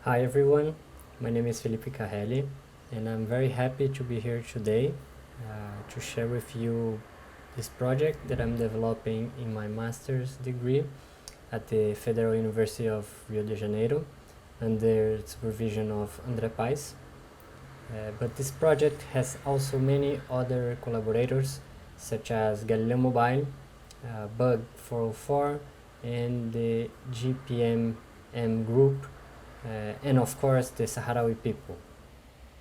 Hi everyone, my name is Felipe Carrelli and I'm very happy to be here today to share with you this project that I'm developing in my master's degree at the Federal University of Rio de Janeiro under supervision of André Paes. But this project has also many other collaborators such as Galileo Mobile, Bug 404 and the GPMM group and of course the Sahrawi people.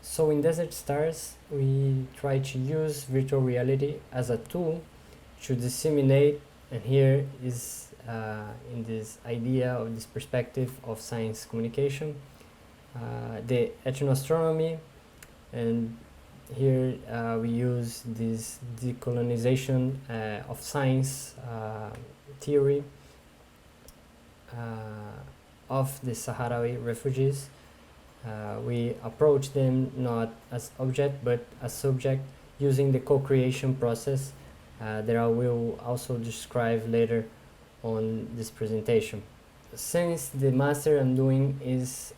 So in Desert Stars we try to use virtual reality as a tool to disseminate, and here is in this idea of this perspective of science communication, the ethnoastronomy, and here we use this decolonization of science theory of the Sahrawi refugees. We approach them not as object but as subject using the co-creation process that I will also describe later on this presentation. Since the master I'm doing is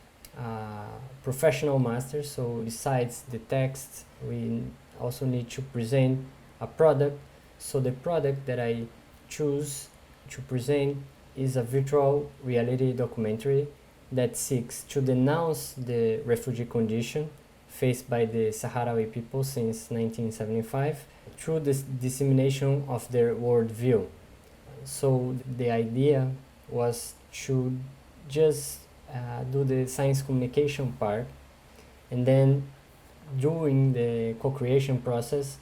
professional master, so besides the text we also need to present a product. So the product that I choose to present is a virtual reality documentary that seeks to denounce the refugee condition faced by the Sahrawi people since 1975 through the dissemination of their worldview. So the idea was to just do the science communication part, and then during the co-creation process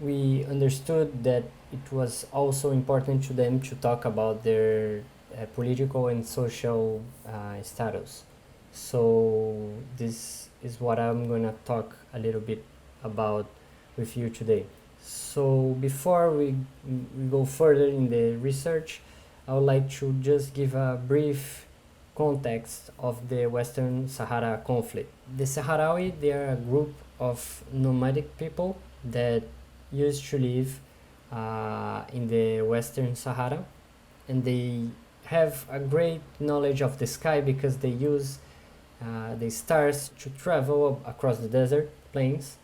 we understood that it was also important to them to talk about their political and social status. So this is what I'm gonna talk a little bit about with you today. So before we go further in the research, I would like to just give a brief context of the Western Sahara conflict. The Sahrawi, they are a group of nomadic people that used to live in the Western Sahara, and they have a great knowledge of the sky because they use the stars to travel across the desert plains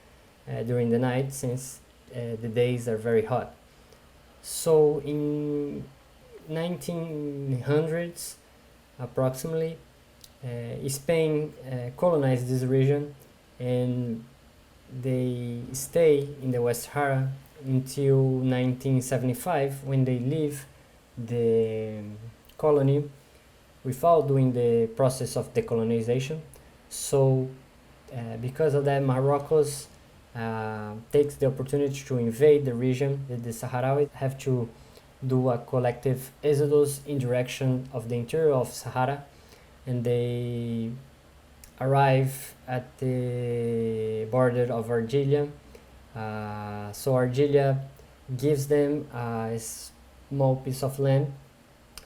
during the night, since the days are very hot. So in 1900s approximately, Spain colonized this region, and they stay in the West Sahara until 1975, when they leave the colony without doing the process of decolonization. So because of that, Morocco takes the opportunity to invade the region. The Sahrawi have to do a collective exodus in direction of the interior of Sahara, and they arrive at the border of Algeria. So Algeria gives them a small piece of land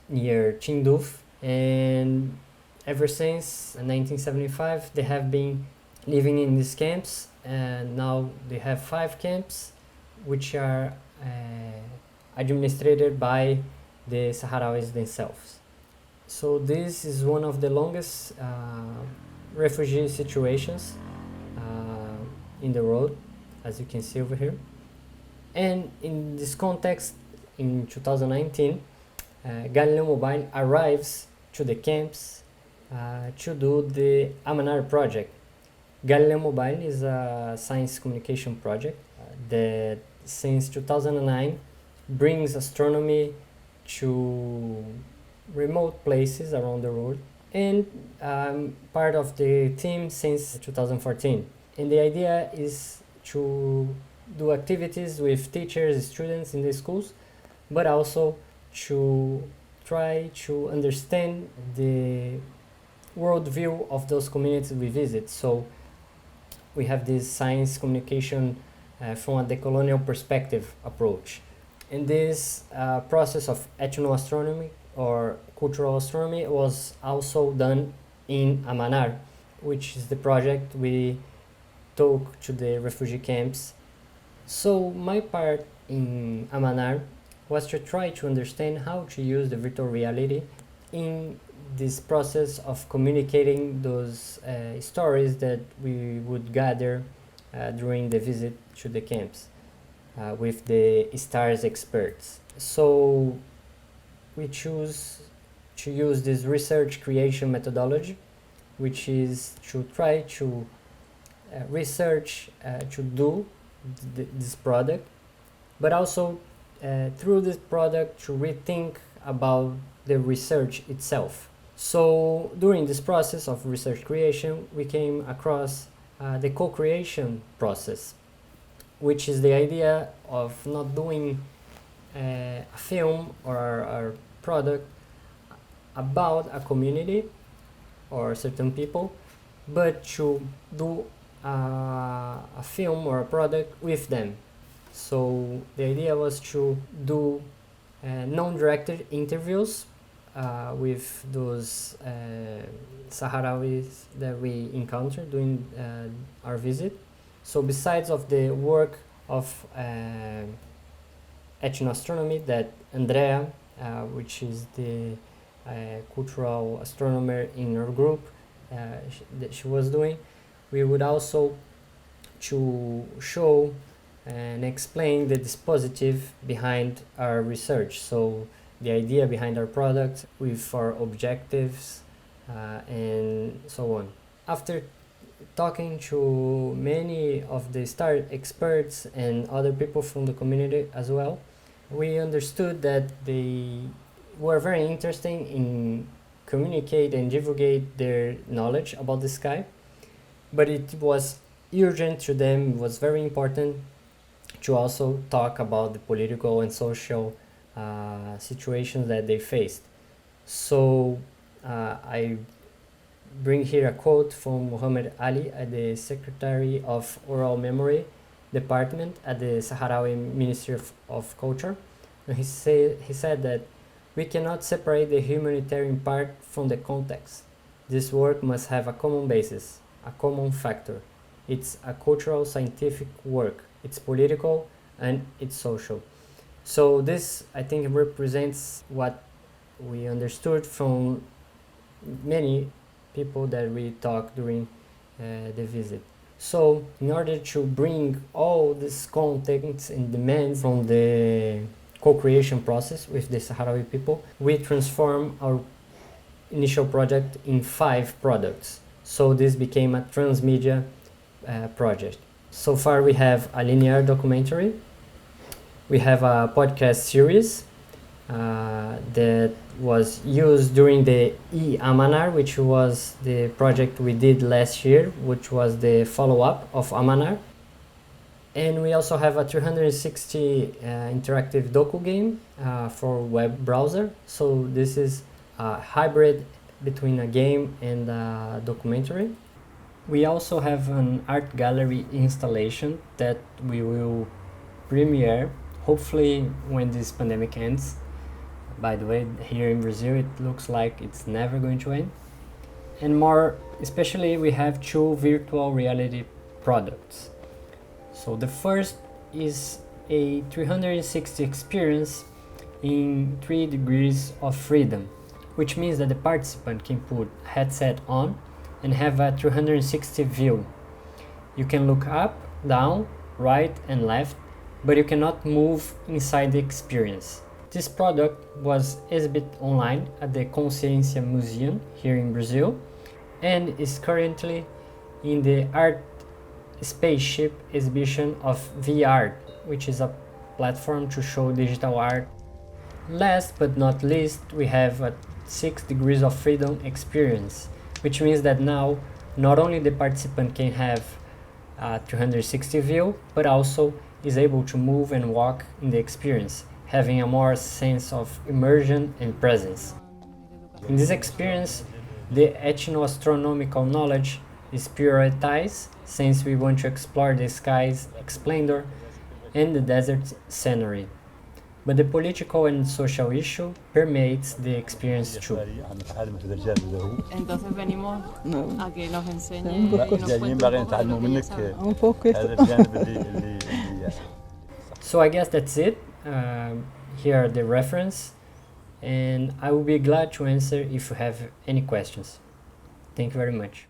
near Tindouf, and ever since 1975 they have been living in these camps, and now they have 5 camps which are administered by the Sahrawis themselves. So this is one of the longest refugee situations in the world, as you can see over here. And in this context, in 2019, Galileo Mobile arrives to the camps to do the Amanar project. Galileo Mobile is a science communication project that since 2009 brings astronomy to remote places around the world, and part of the team since 2014. And the idea is to do activities with teachers, students in the schools, but also to try to understand the worldview of those communities we visit. So we have this science communication from a decolonial perspective approach. And this process of ethnoastronomy or cultural astronomy was also done in Amanar, which is the project we took to the refugee camps. So my part in Amanar was to try to understand how to use the virtual reality in this process of communicating those stories that we would gather during the visit to the camps with the STARS experts. So we choose to use this research creation methodology, which is to try to research to do this product, but also through this product to rethink about the research itself. So during this process of research creation, we came across the co-creation process, which is the idea of not doing a film or a product about a community or certain people, but to do a film or a product with them. So the idea was to do non-directed interviews with those Sahrawis that we encountered during our visit. So besides of the work of ethnoastronomy that Andrea, which is the cultural astronomer in our group, that she was doing, we would also to show and explain the dispositive behind our research. So the idea behind our product with our objectives and so on. After talking to many of the STAR experts and other people from the community as well, we understood that they were very interested in communicate and divulgate their knowledge about the sky, but it was urgent to them, it was very important to also talk about the political and social situations that they faced. So I bring here a quote from Muhammad Ali, the Secretary of Oral Memory Department at the Sahrawi Ministry of Culture. And he said that we cannot separate the humanitarian part from the context. This work must have a common basis, a common factor. It's a cultural scientific work. It's political and it's social. So this, I think, represents what we understood from many people that we talked during the visit. So in order to bring all these contents and demands from the co-creation process with the Sahrawi people, we transform our initial project in 5 products. So this became a transmedia project. So far we have a linear documentary, we have a podcast series that was used during the Amanar, which was the project we did last year, which was the follow-up of Amanar. And we also have a 360 interactive docu game for web browser. So this is a hybrid between a game and a documentary. We also have an art gallery installation that we will premiere, hopefully when this pandemic ends. By the way, here in Brazil it looks like it's never going to end. And more especially, we have 2 virtual reality products. So the first is a 360 experience in 3 degrees of freedom, which means that the participant can put a headset on and have a 360 view. You can look up, down, right and left, but you cannot move inside the experience. This product was exhibited online at the Consciência Museum here in Brazil and is currently in the Art Spaceship exhibition of VR, which is a platform to show digital art. Last but not least, we have a 6 degrees of freedom experience, which means that now not only the participant can have a 360 view, but also is able to move and walk in the experience, having a more sense of immersion and presence. In this experience, the ethnoastronomical knowledge is prioritized since we want to explore the sky's splendor and the desert scenery. But the political and social issue permeates the experience too. Entonces venimos a que nos enseñe un poco So I guess that's it. Here are the reference. and I will be glad to answer if you have any questions. Thank you very much.